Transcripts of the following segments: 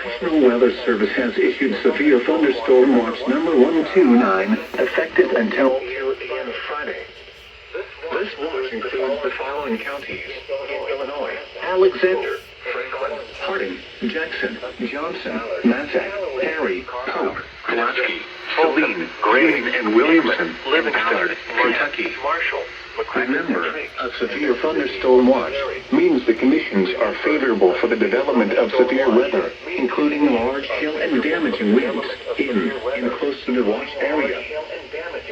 National Weather Service has issued severe thunderstorm watch number 129, effective until Friday. This watch includes the following counties in Illinois: Alexander, Franklin, Harding, Jackson, Johnson, Massac, Perry, Pope, Pulaski, Saline, Green, and Williamson, Livingston, Kentucky, Marshall. Remember, a severe thunderstorm watch means the conditions are favorable for the development of severe weather, including large hail and damaging winds in and close to the watch area.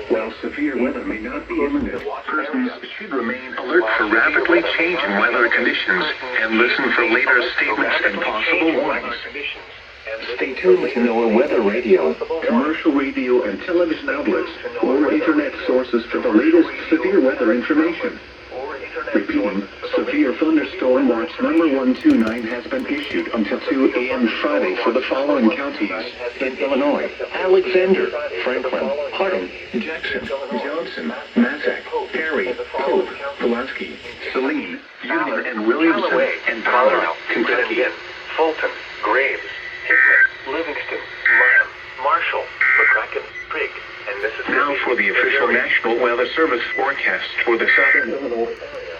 While severe weather may not be imminent, persons should remain alert for rapidly changing weather conditions and listen for later statements and possible warnings. Stay tuned to NOAA Weather Radio, commercial radio and television outlets, or internet sources for the latest severe weather information. Repeating, severe thunderstorm watch number 129 has been issued until 2 a.m. Friday for the following counties in Illinois: Alexander, Franklin, Harding, Jackson, Johnson, Massac, Perry, Pope, Pulaski, Saline, Union and Williamson, and Powell, Kentucky, Fulton, Graves, Hickman, Livingston, Lamb, Marshall, McCracken, Prig, and Mississippi. Now for the official National Weather Service forecast for the southern Illinois area.